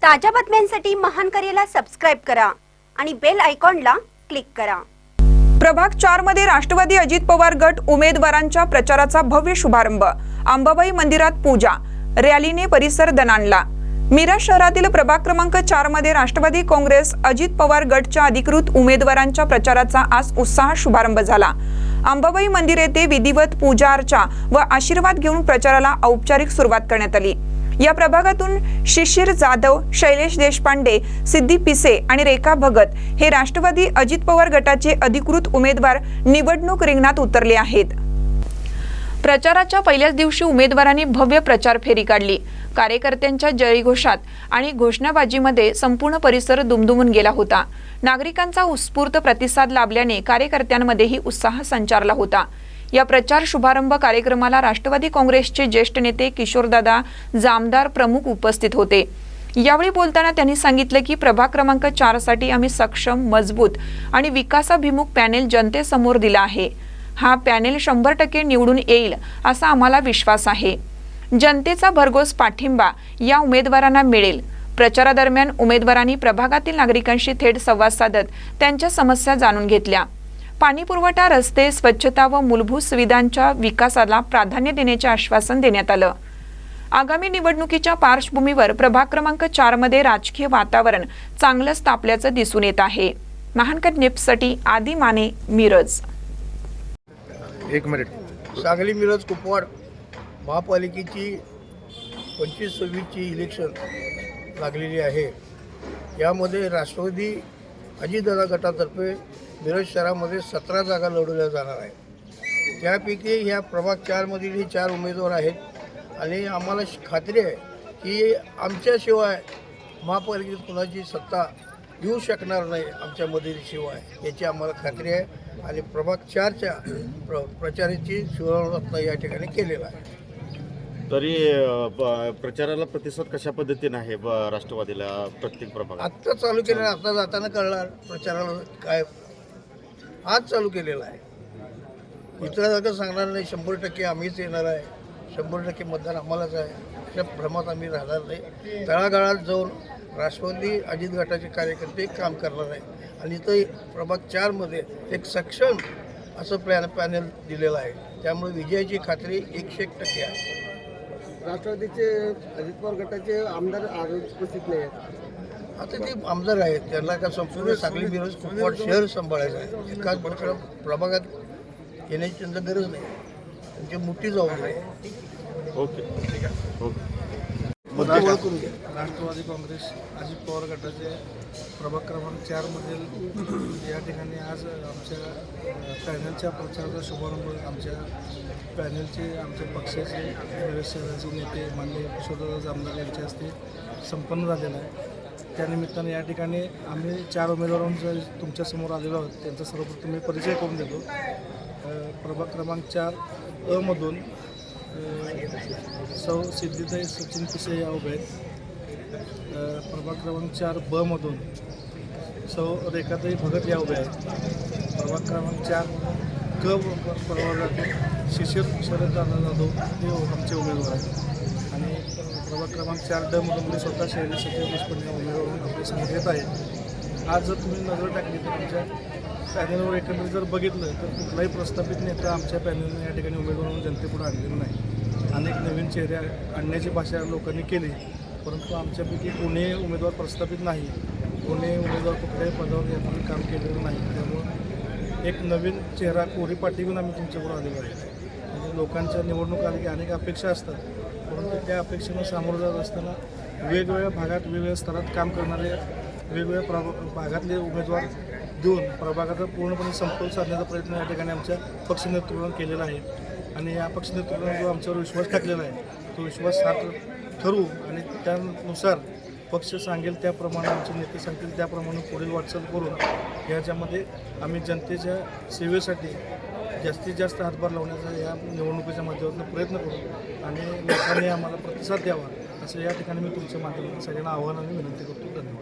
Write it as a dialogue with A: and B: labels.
A: ताज्या बातम्यांसाठी महान करेला सबस्क्राइब करा आणि बेल आयकॉनला क्लिक करा।
B: प्रभाग 4 मध्ये राष्ट्रवादी अजित पवार गट उमेदवारांच्या प्रचाराचा भव्य शुभारंभ। अंबाबाई मंदिरात पूजा, रॅलीने परिसर दणाणला। मिरज शहरातील प्रभाग क्रमांक 4 मध्ये राष्ट्रवादी काँग्रेस अजित पवार गटच्या अधिकृत उमेदवारांच्या प्रचाराचा आज उत्साहात शुभारंभ झाला। अंबाबाई मंदिर येथे विधिवत पूजा अर्चा व आशीर्वाद घेऊन प्रचाराला औपचारिक सुरुवात करण्यात आली। या प्रभागातून शिशिर जाधव, शैलेश देशपांडे, सिद्धी पिसे आणि रेखा भगत हे राष्ट्रवादी अजित पवार गटाचे अधिकृत उमेदवार निवडणूक रिंगणात उतरले आहेत। प्रचाराच्या पहिल्याच दिवशी उमेदवारांनी भव्य प्रचार फेरी काढली। कार्यकर्त्यांच्या जयघोषात आणि घोषणाबाजीमध्ये संपूर्ण परिसर दुमदुमून गेला होता। नागरिकांचा उत्स्फूर्त प्रतिसाद लाभल्याने कार्यकर्त्यांमध्येही उत्साह संचारला होता। या प्रचार शुभारंभ कार्यक्रमाला राष्ट्रवादी काँग्रेसचे ज्येष्ठ नेते किशोरदादा जामदार प्रमुख उपस्थित होते। यावेळी बोलताना त्यांनी सांगितले की प्रभाग क्रमांक 4 साठी आम्ही सक्षम, मजबूत आणि विकासाभिमुख पॅनेल जनतेसमोर दिला आहे। हा पॅनेल 100% निवडून येईल असा आम्हाला विश्वास आहे। जनतेचा भरघोस पाठिंबा या उमेदवारांना मिळेल। प्रचारादरम्यान उमेदवारांनी प्रभागातील नागरिकांशी थेट संवाद साधत त्यांच्या समस्या जाणून घेतल्या। पाणी पुरवठा, रस्ते, स्वच्छता व मूलभूत सुविधांच्या विकासाला प्राधान्य देण्याचे आश्वासन देण्यात आलं। आगामी निवडणुकीच्या पार्श्वभूमीवर प्रभाग क्रमांक 4 मध्ये राजकीय वातावरण चांगलंच तापल्याचं दिसून येत आहे। महानकर न्यूजसाठी आदी माने, मिरज।
C: एक मिनिट।
D: सांगली मिरज कुपवाड महापालिकेची 25-26ची इलेक्शन लागलेली आहे। यामध्ये राष्ट्रवादी अजितदादा गटातर्फे मिरज शहरामध्ये 17 जागा लढवल्या जाणार आहे। त्यापैकी ह्या प्रभाग 4 मधील हे 4 उमेदवार आहेत आणि आम्हाला खात्री आहे की आमच्याशिवाय महापालिकेत कुणाची सत्ता येऊ शकणार नाही आमच्यामध्ये शिवाय, याची आम्हाला खात्री आहे। आणि प्रभाग 4च्या प्रचाराची सुरुवात या ठिकाणी केलेला आहे।
C: तरी प्रचाराला प्रतिसाद कशा पद्धतीने आहे राष्ट्रवादीला प्रत्येक प्रभागात?
D: आत्ता चालू केलेला, आता जाताना कळणार प्रचाराला काय। आज चालू केलेला आहे। इतरांसारखं सांगणार नाही 100% आम्हीच येणार आहे, 100% मतदान आम्हालाच आहे, अशा भ्रमात आम्ही राहणार नाही। तळागाळात जाऊन राष्ट्रवादी अजित गटाचे कार्यकर्ते काम करणार आहे आणि इथं प्रभाग 4 मध्ये एक सक्षम असं पॅनल दिलेलं आहे। त्यामुळे विजयाची खात्री 100% आहे।
E: राष्ट्रवादीचे अजित पवार गटाचे आमदार उपस्थित नाही आहेत।
D: आता ते आमदार आहेत, त्यांना का संपूर्ण सांगली मिरज कुपवाड शहर सांभाळायचं आहे। एकाच प्रभागात येण्याची त्यांना गरज नाही, त्यांची मोठी जबाबदारी आहे।
C: ओके, ठीक आहे। ओके।
F: राष्ट्रवादी काँग्रेस अजित पवार गटाचे प्रभाग क्रमांक 4 मधील या ठिकाणी आज आमच्या पॅनलच्या प्रचाराचा शुभारंभ आमच्या पॅनलचे, आमच्या पक्षाचे मिरज शहराचे नेते माननीय किशोरदादा जामदार यांच्या हस्ते संपन्न झालेला आहे। त्यानिमित्ताने या ठिकाणी आम्ही 4 उमेदवारांचा तुमच्यासमोर आलेलो आहोत। त्यांचा सर्वप्रथम मी परिचय करून देतो। प्रभाग क्रमांक 4 अ मधून सौ सिद्धीताई सचिन पिसे या उभे आहेत। प्रभाग क्रमांक 4 ब मधून सौ रेखाताई भगत या उभे आहेत। प्रभाग क्रमांक 4 क प्रभागातून शिशिर शरददादा जाधव हे आमचे उमेदवार आहेत आणि प्रभाग क्रमांक 4 ड मधून मी स्वतः शैलेश देशपांडे उमेदवार आपल्या समोर येत आहेत। आज जर तुम्ही नजर टाकली तर आमच्या पॅनलवर एकंदरीत जर बघितलं तर कुठलाही प्रस्थापित नेता आमच्या पॅनलने या ठिकाणी उमेदवार म्हणून जनतेपुढे आणलेला नाही। अनेक नवीन चेहरे आणण्याची भाषा लोकांनी केली, परंतु आमच्यापैकी कोणीही उमेदवार प्रस्थापित नाही, कोणीही उमेदवार कुठल्याही पदावर यापूर्वी काम केलेलं नाही। त्यामुळं एक नवीन चेहरा कोरी पाठी घेऊन आम्ही तुमच्यापुढे आलेलो आहे। म्हणजे लोकांच्या निवडणूक आली की अनेक अपेक्षा असतात, परंतु त्या अपेक्षेनं सामोरं जात असताना वेगवेगळ्या भागात वेगवेगळ्या स्तरात काम करणारे वेगवेगळ्या भागातले उमेदवार देऊन प्रभागाचा पूर्णपणे समतोल साधण्याचा प्रयत्न या ठिकाणी आमच्या पक्ष नेतृत्वानं केलेला आहे आणि या पक्ष नेतृत्वानं जो आमच्यावर विश्वास टाकलेला आहे तो विश्वास सार्थ ठरवू आणि त्यानुसार पक्ष सांगेल त्याप्रमाणे, आमचे नेते सांगतील त्याप्रमाणे पुढील वाटचाल करून याच्यामध्ये आम्ही जनतेच्या सेवेसाठी जास्तीत जास्त हातभार लावण्याचा या निवडणुकीच्या माध्यमातून प्रयत्न करू आणि लोकांनी आम्हाला प्रतिसाद द्यावा असं या ठिकाणी मी तुमच्या माध्यमातून सगळ्यांना आव्हान आणि विनंती करतो। धन्यवाद।